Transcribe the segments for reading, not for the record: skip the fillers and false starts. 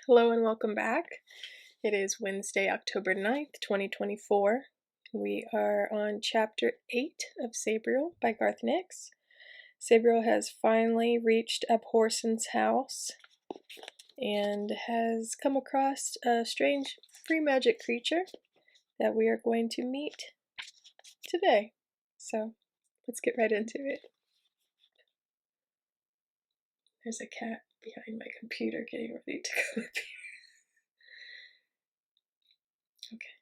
Hello and welcome back. It is Wednesday, October 9th, 2024. We are on Chapter 8 of Sabriel by Garth Nix. Sabriel has finally reached Abhorson's house and has come across a strange free magic creature that we are going to meet today. So let's get right into it. There's a cat behind my computer getting ready to go up here. Okay.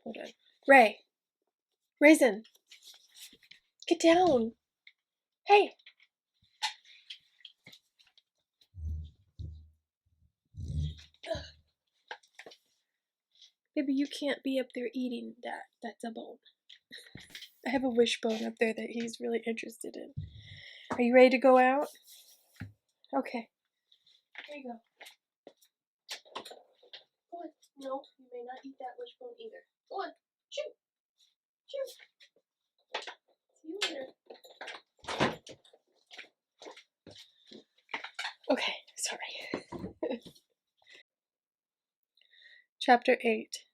Hold on. Ray! Raisin! Get down! Hey! Baby, you can't be up there eating that. That's a bone. I have a wishbone up there that he's really interested in. Are you ready to go out? Okay. There you go. Go on. No, you may not eat that wishbone either. Go on. Shoo! Shoo! See you later. Okay, sorry. Chapter 8.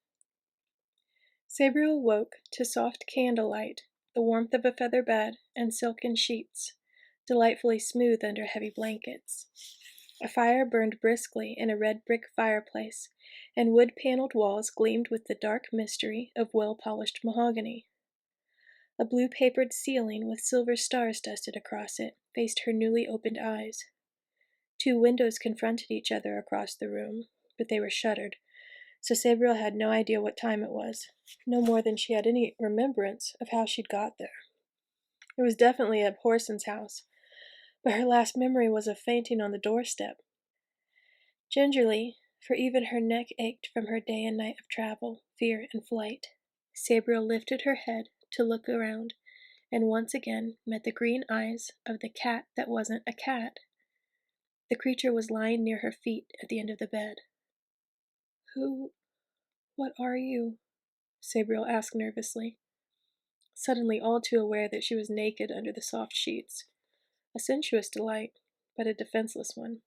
Sabriel woke to soft candlelight, the warmth of a feather bed, and silken sheets, delightfully smooth under heavy blankets. A fire burned briskly in a red brick fireplace, and wood-paneled walls gleamed with the dark mystery of well-polished mahogany. A blue-papered ceiling with silver stars dusted across it faced her newly opened eyes. 2 windows confronted each other across the room, but they were shuttered, so Sabriel had no idea what time it was, no more than she had any remembrance of how she'd got there. It was definitely Abhorson's house, but her last memory was of fainting on the doorstep. Gingerly, for even her neck ached from her day and night of travel, fear, and flight, Sabriel lifted her head to look around, and once again met the green eyes of the cat that wasn't a cat. The creature was lying near her feet at the end of the bed. What are you? Sabriel asked nervously, suddenly all too aware that she was naked under the soft sheets. A sensuous delight, but a defenseless one.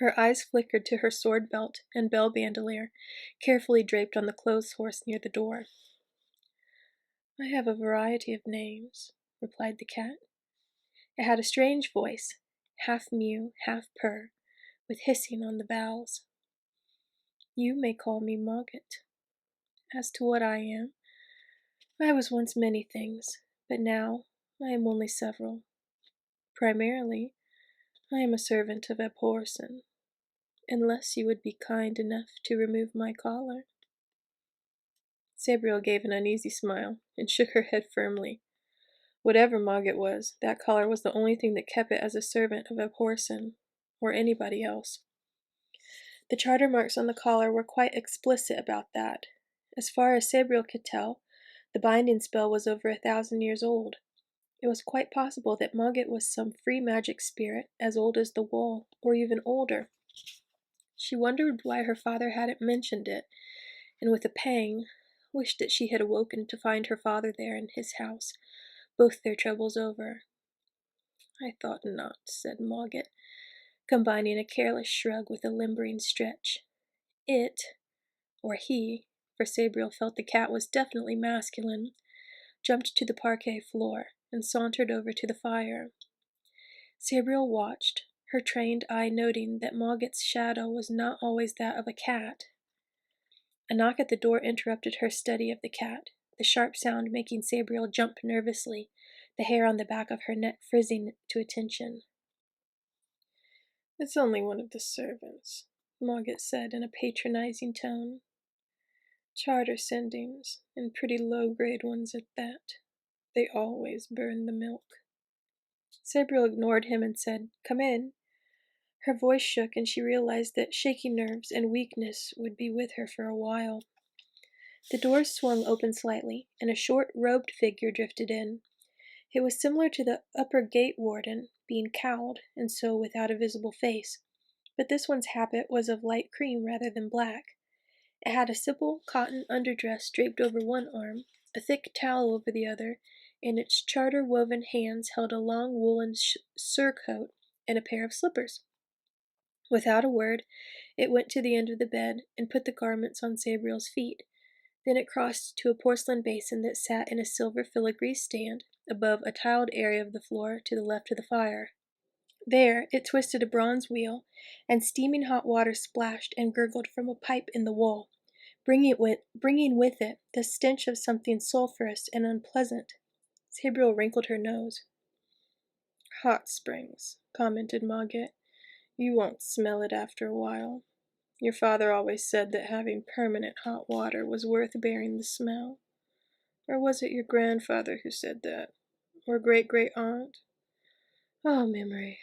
Her eyes flickered to her sword belt and bell bandolier, carefully draped on the clothes horse near the door. I have a variety of names, replied the cat. It had a strange voice, half mew, half purr, with hissing on the vowels. You may call me Mogget. As to what I am, I was once many things, but now I am only several. Primarily, I am a servant of Abhorson, unless you would be kind enough to remove my collar. Sabriel gave an uneasy smile and shook her head firmly. Whatever Mogget was, that collar was the only thing that kept it as a servant of Abhorson, or anybody else. The charter marks on the collar were quite explicit about that. As far as Sabriel could tell, the binding spell was over 1,000 years old. It was quite possible that Mogget was some free magic spirit as old as the wall, or even older. She wondered why her father hadn't mentioned it, and with a pang, wished that she had awoken to find her father there in his house, both their troubles over. I thought not, said Mogget, combining a careless shrug with a limbering stretch. It, or he, for Sabriel felt the cat was definitely masculine, jumped to the parquet floor and sauntered over to the fire. Sabriel watched, her trained eye noting that Mogget's shadow was not always that of a cat. A knock at the door interrupted her study of the cat, the sharp sound making Sabriel jump nervously, the hair on the back of her neck frizzing to attention. It's only one of the servants, Mogget said in a patronizing tone. Charter sendings, and pretty low-grade ones at that. They always burn the milk. Sabriel ignored him and said, Come in. Her voice shook and she realized that shaky nerves and weakness would be with her for a while. The doors swung open slightly, and a short, robed figure drifted in. It was similar to the upper gate warden, being cowled, and so without a visible face, but this one's habit was of light cream rather than black. It had a simple cotton underdress draped over one arm, a thick towel over the other, and its charter-woven hands held a long woolen surcoat and a pair of slippers. Without a word, it went to the end of the bed and put the garments on Sabriel's feet. Then it crossed to a porcelain basin that sat in a silver filigree stand above a tiled area of the floor to the left of the fire. There, it twisted a bronze wheel, and steaming hot water splashed and gurgled from a pipe in the wall, bringing with it the stench of something sulphurous and unpleasant. Sabriel wrinkled her nose. "Hot springs," commented Mogget. "You won't smell it after a while. Your father always said that having permanent hot water was worth bearing the smell. Or was it your grandfather who said that? Or great-great-aunt? Oh, memory."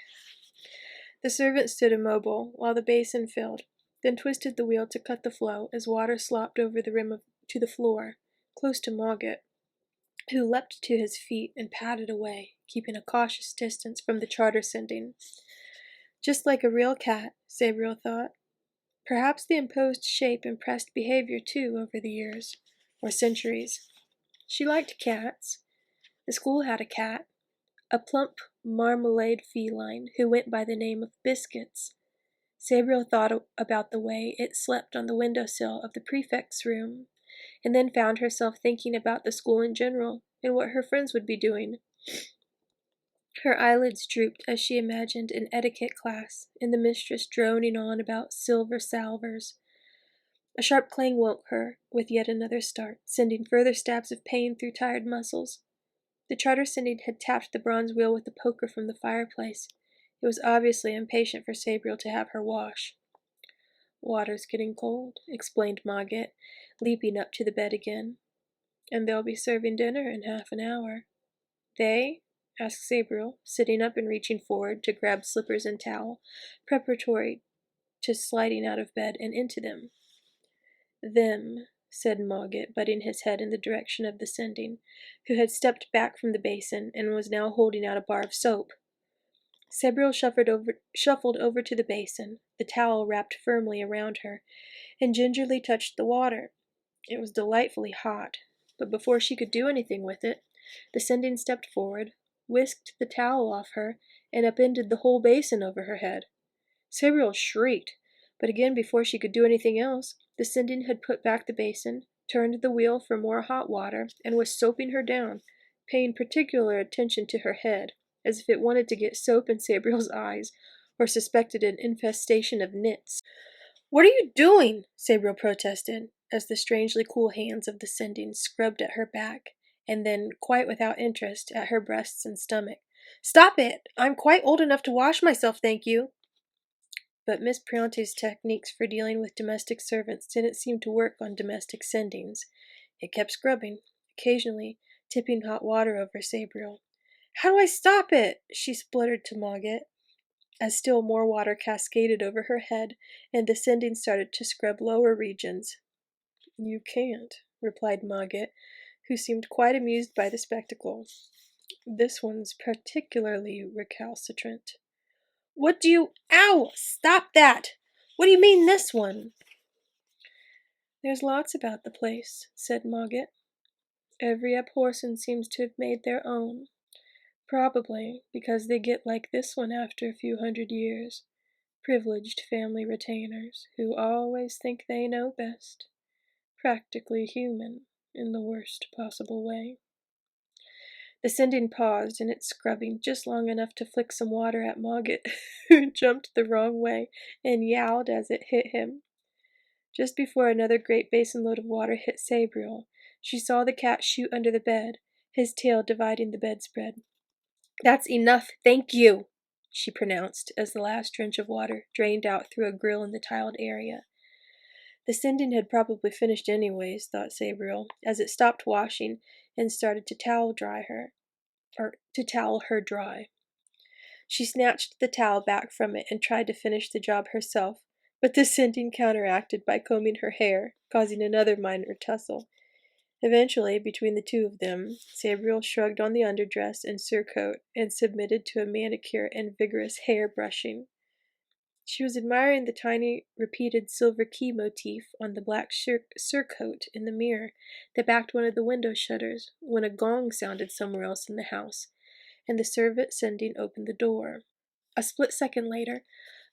The servant stood immobile while the basin filled, then twisted the wheel to cut the flow as water slopped over the rim to the floor, close to Mogget, who leapt to his feet and padded away, keeping a cautious distance from the charter sending. Just like a real cat, Sabriel thought. Perhaps the imposed shape impressed behavior, too, over the years, or centuries. She liked cats. The school had a cat, a plump marmalade feline who went by the name of Biscuits. Sabriel thought about the way it slept on the windowsill of the prefect's room, and then found herself thinking about the school in general and what her friends would be doing. Her eyelids drooped as she imagined an etiquette class and the mistress droning on about silver salvers. A sharp clang woke her with yet another start, sending further stabs of pain through tired muscles. The charter sending had tapped the bronze wheel with the poker from the fireplace. It was obviously impatient for Sabriel to have her wash. "Water's getting cold," explained Mogget, leaping up to the bed again. "And they'll be serving dinner in half an hour." "They?" asked Sabriel, sitting up and reaching forward to grab slippers and towel, preparatory to sliding out of bed and into them. "Them," said Mogget, butting his head in the direction of the sending, who had stepped back from the basin and was now holding out a bar of soap. Sabriel shuffled over to the basin, the towel wrapped firmly around her, and gingerly touched the water. It was delightfully hot, but before she could do anything with it, the sending stepped forward, whisked the towel off her, and upended the whole basin over her head. Sabriel shrieked, but again before she could do anything else, the sending had put back the basin, turned the wheel for more hot water, and was soaping her down, paying particular attention to her head, as if it wanted to get soap in Sabriel's eyes, or suspected an infestation of nits. "What are you doing?" Sabriel protested, as the strangely cool hands of the sending scrubbed at her back, and then, quite without interest, at her breasts and stomach. "Stop it! I'm quite old enough to wash myself, thank you." But Miss Prionte's techniques for dealing with domestic servants didn't seem to work on domestic sendings. It kept scrubbing, occasionally tipping hot water over Sabriel. "How do I stop it?" she spluttered to Mogget, as still more water cascaded over her head, and the sending started to scrub lower regions. "You can't," replied Mogget, who seemed quite amused by the spectacle. "This one's particularly recalcitrant." "What do you— Ow! Stop that! What do you mean, this one?" "There's lots about the place," said Mogget. "Every Abhorsen seems to have made their own. Probably because they get like this one after a few 100 years. Privileged family retainers, who always think they know best. Practically human, in the worst possible way." The sending paused in its scrubbing just long enough to flick some water at Mogget, who jumped the wrong way and yowled as it hit him. Just before another great basin-load of water hit Sabriel, she saw the cat shoot under the bed, his tail dividing the bedspread. "That's enough, thank you," she pronounced, as the last drench of water drained out through a grill in the tiled area. The sending had probably finished anyways, thought Sabriel, as it stopped washing and started to towel her dry. She snatched the towel back from it and tried to finish the job herself, but the sending counteracted by combing her hair, causing another minor tussle. Eventually, between the two of them, Sabriel shrugged on the underdress and surcoat and submitted to a manicure and vigorous hair brushing. She was admiring the tiny, repeated silver key motif on the black surcoat in the mirror that backed one of the window shutters when a gong sounded somewhere else in the house, and the servant sending opened the door. A split second later,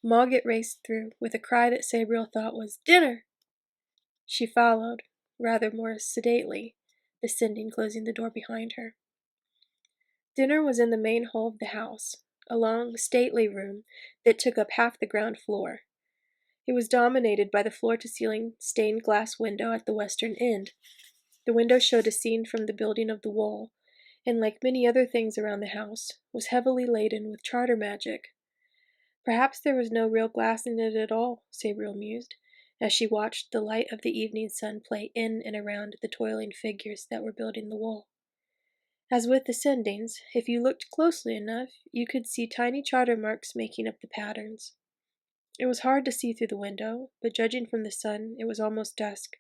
Mogget raced through with a cry that Sabriel thought was, "Dinner!" She followed, rather more sedately, descending, closing the door behind her. Dinner was in the main hall of the house, a long, stately room that took up half the ground floor. It was dominated by the floor-to-ceiling stained glass window at the western end. The window showed a scene from the building of the wall, and like many other things around the house, was heavily laden with charter magic. Perhaps there was no real glass in it at all, Sabriel mused, as she watched the light of the evening sun play in and around the toiling figures that were building the wall. As with the Sendings, if you looked closely enough, you could see tiny charter marks making up the patterns. It was hard to see through the window, but judging from the sun, it was almost dusk.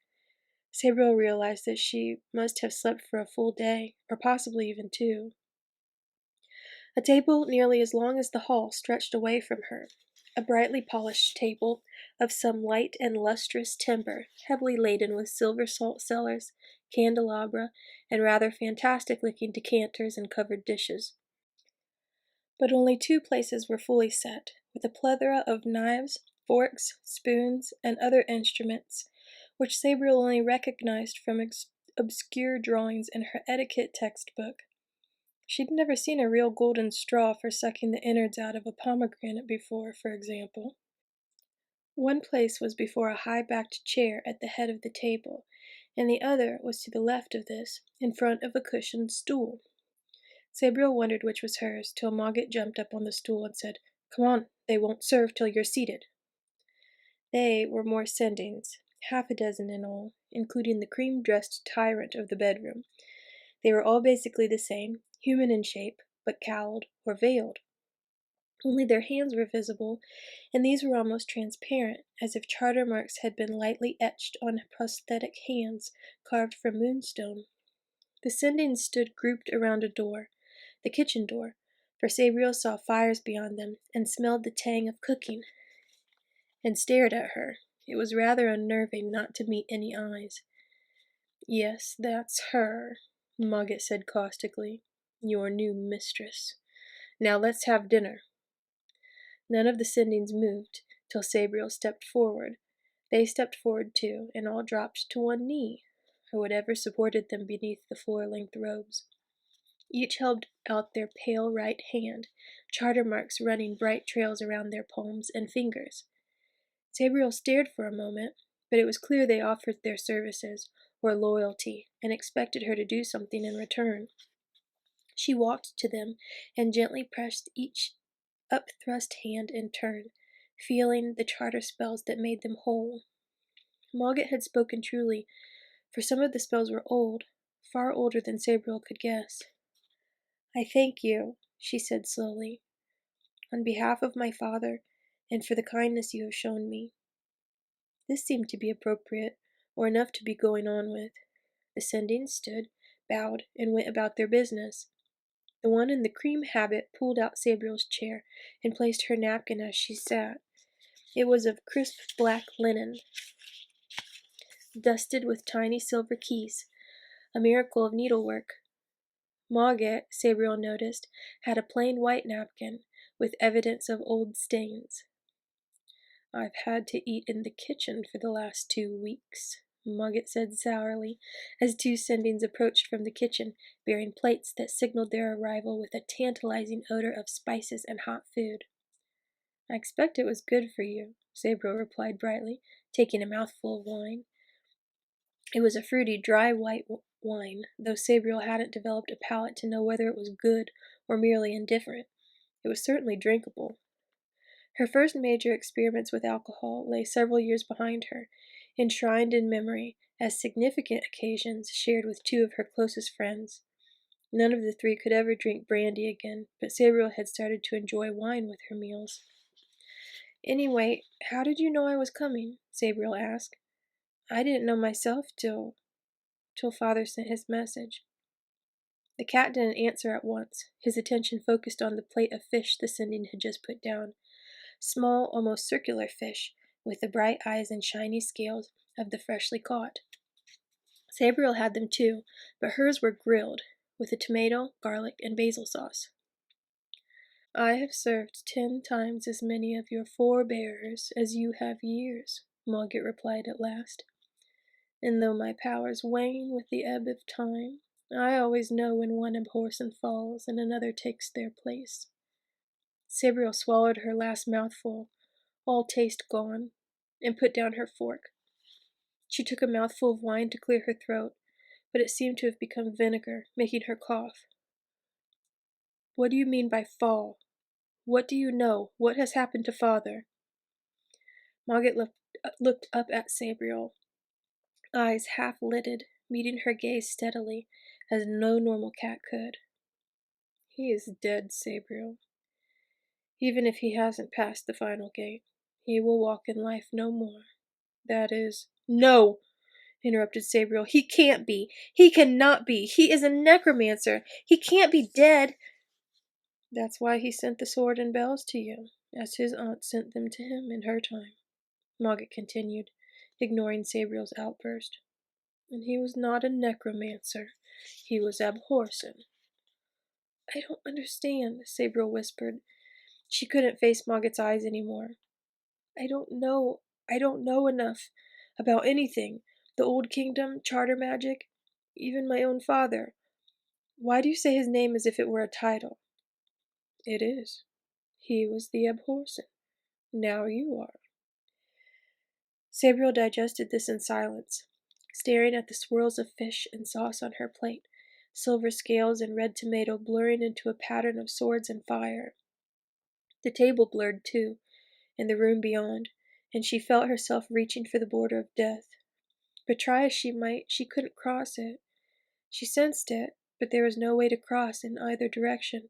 Sabriel realized that she must have slept for a full day, or possibly even 2. A table nearly as long as the hall stretched away from her, a brightly polished table of some light and lustrous timber, heavily laden with silver salt cellars, candelabra, and rather fantastic-looking decanters and covered dishes. But only 2 places were fully set, with a plethora of knives, forks, spoons, and other instruments, which Sabriel only recognized from obscure drawings in her etiquette textbook. She'd never seen a real golden straw for sucking the innards out of a pomegranate before, for example. One place was before a high-backed chair at the head of the table, and the other was to the left of this, in front of a cushioned stool. Sabriel wondered which was hers, till Mogget jumped up on the stool and said, "Come on, they won't serve till you're seated." They were more Sendings, 6 in all, including the cream-dressed tyrant of the bedroom. They were all basically the same, human in shape, but cowled or veiled. Only their hands were visible, and these were almost transparent, as if charter marks had been lightly etched on prosthetic hands carved from moonstone. The Sendings stood grouped around a door, the kitchen door, for Sabriel saw fires beyond them and smelled the tang of cooking, and stared at her. It was rather unnerving not to meet any eyes. "Yes, that's her," Mogget said caustically. "Your new mistress. Now let's have dinner." None of the Sendings moved till Sabriel stepped forward. They stepped forward too, and all dropped to one knee, or whatever supported them beneath the floor-length robes. Each held out their pale right hand, charter marks running bright trails around their palms and fingers. Sabriel stared for a moment, but it was clear they offered their services, or loyalty, and expected her to do something in return. She walked to them and gently pressed each up-thrust hand in turn, feeling the charter spells that made them whole. Mogget had spoken truly, for some of the spells were old, far older than Sabriel could guess. "I thank you," she said slowly, "on behalf of my father, and for the kindness you have shown me." This seemed to be appropriate, or enough to be going on with. The Sendings stood, bowed, and went about their business. The one in the cream habit pulled out Sabriel's chair and placed her napkin as she sat. It was of crisp black linen, dusted with tiny silver keys, a miracle of needlework. Mogget, Sabriel noticed, had a plain white napkin, with evidence of old stains. "I've had to eat in the kitchen for the last 2 weeks," Mogget said sourly, as 2 Sendings approached from the kitchen, bearing plates that signaled their arrival with a tantalizing odor of spices and hot food. "I expect it was good for you," Sabriel replied brightly, taking a mouthful of wine. It was a fruity, dry white wine, though Sabriel hadn't developed a palate to know whether it was good or merely indifferent. It was certainly drinkable. Her first major experiments with alcohol lay several years behind her, enshrined in memory as significant occasions shared with 2 of her closest friends. None of the 3 could ever drink brandy again, but Sabriel had started to enjoy wine with her meals. "Anyway, how did you know I was coming?" Sabriel asked. "I didn't know myself till Father sent his message." The cat didn't answer at once. His attention focused on the plate of fish the Sending had just put down. Small, almost circular fish, with the bright eyes and shiny scales of the freshly caught. Sabriel had them too, but hers were grilled, with a tomato, garlic, and basil sauce. I have served 10 times as many of your forebearers as you have years, Margaret replied at last. And though my powers wane with the ebb of time, I always know when one abhorsen falls and another takes their place. Sabriel swallowed her last mouthful, all taste gone, and put down her fork. She took a mouthful of wine to clear her throat, but it seemed to have become vinegar, making her cough. What do you mean by fall? What do you know? What has happened to father? Margaret looked up at Sabriel, eyes half-lidded, meeting her gaze steadily, as no normal cat could. He is dead, Sabriel. Even if he hasn't passed the final gate, he will walk in life no more. That is— No! Interrupted Sabriel. He can't be. He cannot be. He is a necromancer. He can't be dead. That's why he sent the sword and bells to you, as his aunt sent them to him in her time, Margaret continued, ignoring Sabriel's outburst. And he was not a necromancer. He was abhorsen. I don't understand, Sabriel whispered. She couldn't face Margaret's eyes anymore. I don't know enough about anything. The Old Kingdom, charter magic, even my own father. Why do you say his name as if it were a title? It is. He was the abhorsen. Now you are. Sabriel digested this in silence, staring at the swirls of fish and sauce on her plate, silver scales and red tomato blurring into a pattern of swords and fire. The table blurred too, in the room beyond, and she felt herself reaching for the border of death. But try as she might, she couldn't cross it. She sensed it, but there was no way to cross in either direction.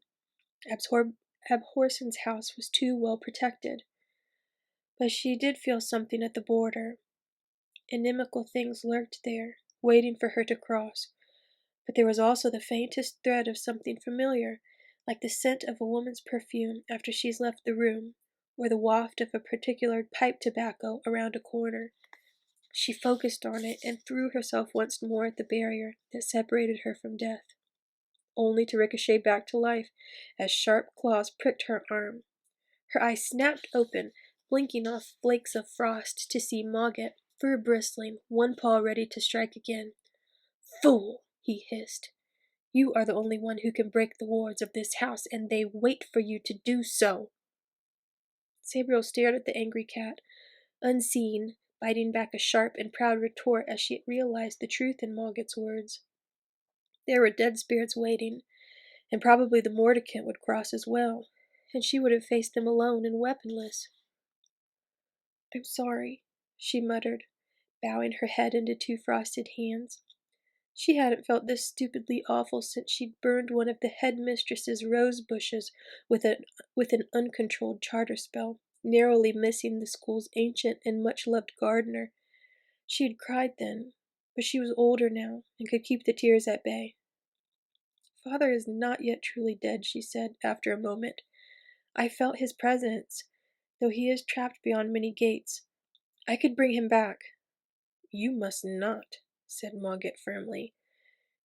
Abhorsen's house was too well protected. But she did feel something at the border. Inimical things lurked there, waiting for her to cross. But there was also the faintest thread of something familiar, like the scent of a woman's perfume after she's left the room, or the waft of a particular pipe tobacco around a corner. She focused on it and threw herself once more at the barrier that separated her from death, only to ricochet back to life as sharp claws pricked her arm. Her eyes snapped open, blinking off flakes of frost to see Margaret, fur bristling, one paw ready to strike again. Fool! He hissed. You are the only one who can break the wards of this house, and they wait for you to do so. Sabriel stared at the angry cat, unseen, biting back a sharp and proud retort as she realized the truth in Margaret's words. There were dead spirits waiting, and probably the mordicant would cross as well, and she would have faced them alone and weaponless. I'm sorry, she muttered, bowing her head into two frosted hands. She hadn't felt this stupidly awful since she'd burned one of the headmistress's rose bushes with an uncontrolled charter spell, narrowly missing the school's ancient and much-loved gardener. She had cried then, but she was older now and could keep the tears at bay. Father is not yet truly dead, she said, after a moment. I felt his presence, though he is trapped beyond many gates. I could bring him back. You must not, said Margaret firmly,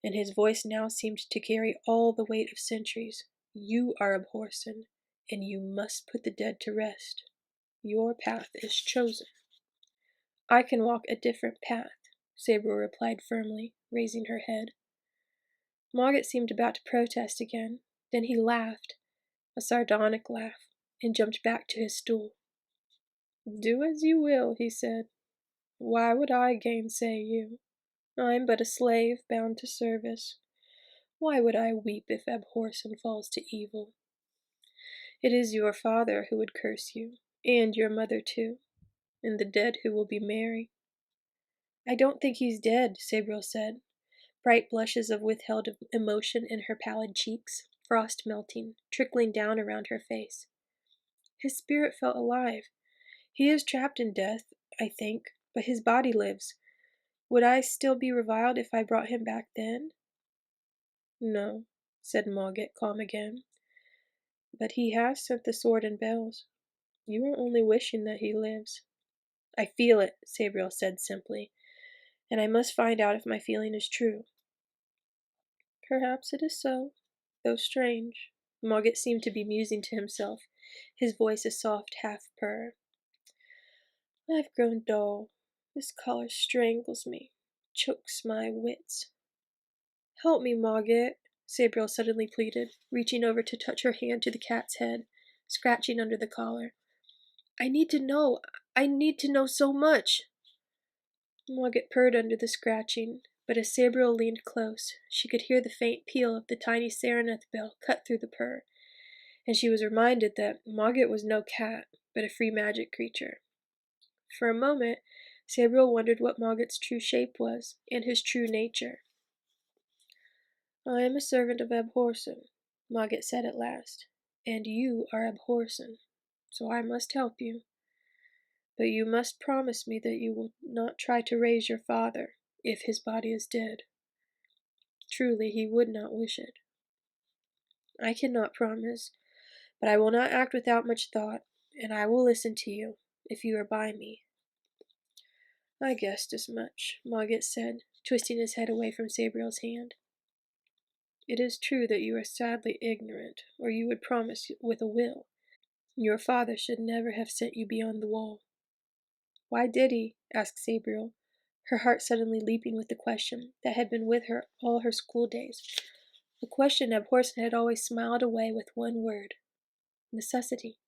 and his voice now seemed to carry all the weight of centuries. You are abhorsen, and you must put the dead to rest. Your path is chosen. I can walk a different path, Sabriel replied firmly, raising her head. Margaret seemed about to protest again. Then he laughed, a sardonic laugh, and jumped back to his stool. Do as you will, he said. Why would I gainsay you? I'm but a slave bound to service. Why would I weep if abhorsen falls to evil? It is your father who would curse you, and your mother too, and the dead who will be merry. I don't think he's dead, Sabriel said, bright blushes of withheld emotion in her pallid cheeks, frost melting, trickling down around her face. His spirit felt alive. He is trapped in death, I think, but his body lives. Would I still be reviled if I brought him back then? No, said Margaret, calm again. But he has sent the sword and bells. You are only wishing that he lives. I feel it, Sabriel said simply, and I must find out if my feeling is true. Perhaps it is so, though strange. Mogget seemed to be musing to himself, his voice a soft half-purr. I've grown dull. This collar strangles me, chokes my wits. Help me, Mogget, Sabriel suddenly pleaded, reaching over to touch her hand to the cat's head, scratching under the collar. I need to know. I need to know so much. Mogget purred under the scratching, but as Sabriel leaned close, she could hear the faint peal of the tiny sereneth bell cut through the purr, and she was reminded that Mogget was no cat, but a free magic creature. For a moment, Sabriel wondered what Mogget's true shape was, and his true nature. I am a servant of Abhorsen, Mogget said at last, and you are Abhorsen, so I must help you. But you must promise me that you will not try to raise your father, if his body is dead. Truly, he would not wish it. I cannot promise, but I will not act without much thought, and I will listen to you, if you are by me. I guessed as much, Mogget said, twisting his head away from Sabriel's hand. It is true that you are sadly ignorant, or you would promise with a will. Your father should never have sent you beyond the wall. Why did he? Asked Sabriel, her heart suddenly leaping with the question that had been with her all her school days. A question Abhorsen had always smiled away with one word: necessity.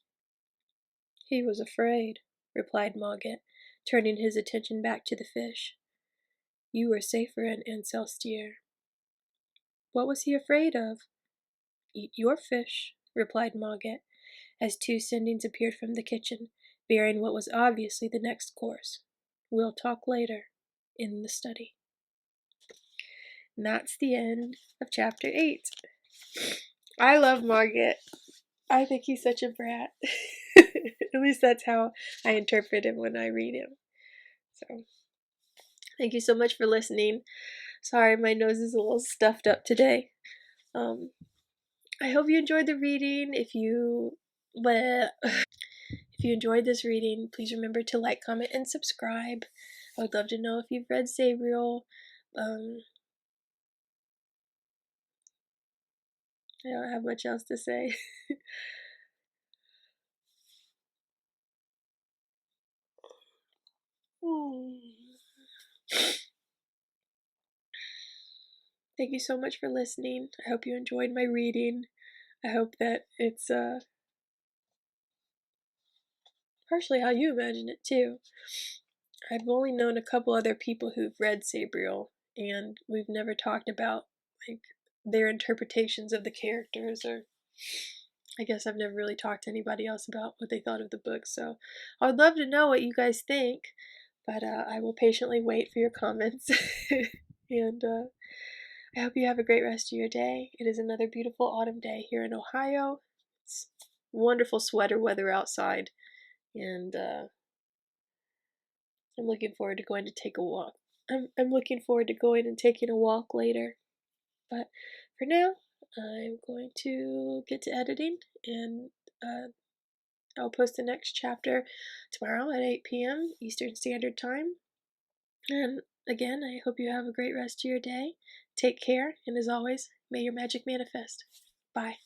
He was afraid, replied Mogget, turning his attention back to the fish. You were safer in Ancelstier. What was he afraid of? Eat your fish, replied Mogget, as two sendings appeared from the kitchen, bearing what was obviously the next course. We'll talk later, in the study. And that's the end of chapter 8. I love Mogget. I think he's such a brat. At least that's how I interpret him when I read him. So, thank you so much for listening. Sorry, my nose is a little stuffed up today. I hope you enjoyed the reading. If you enjoyed this reading, please remember to like, comment, and subscribe. I would love to know if you've read Sabriel. I don't have much else to say. Thank you so much for listening. I hope you enjoyed my reading. I hope that it's partially how you imagine it too. I've only known a couple other people who've read Sabriel, and we've never talked about like their interpretations of the characters, or I guess I've never really talked to anybody else about what they thought of the book. So I would love to know what you guys think, but I will patiently wait for your comments. And I hope you have a great rest of your day. It is another beautiful autumn day here in Ohio. It's wonderful sweater weather outside, and I'm looking forward to going to take a walk. I'm looking forward to going and taking a walk later. But for now, I'm going to get to editing, and I'll post the next chapter tomorrow at 8 p.m. Eastern Standard Time. And again, I hope you have a great rest of your day. Take care, and as always, may your magic manifest. Bye.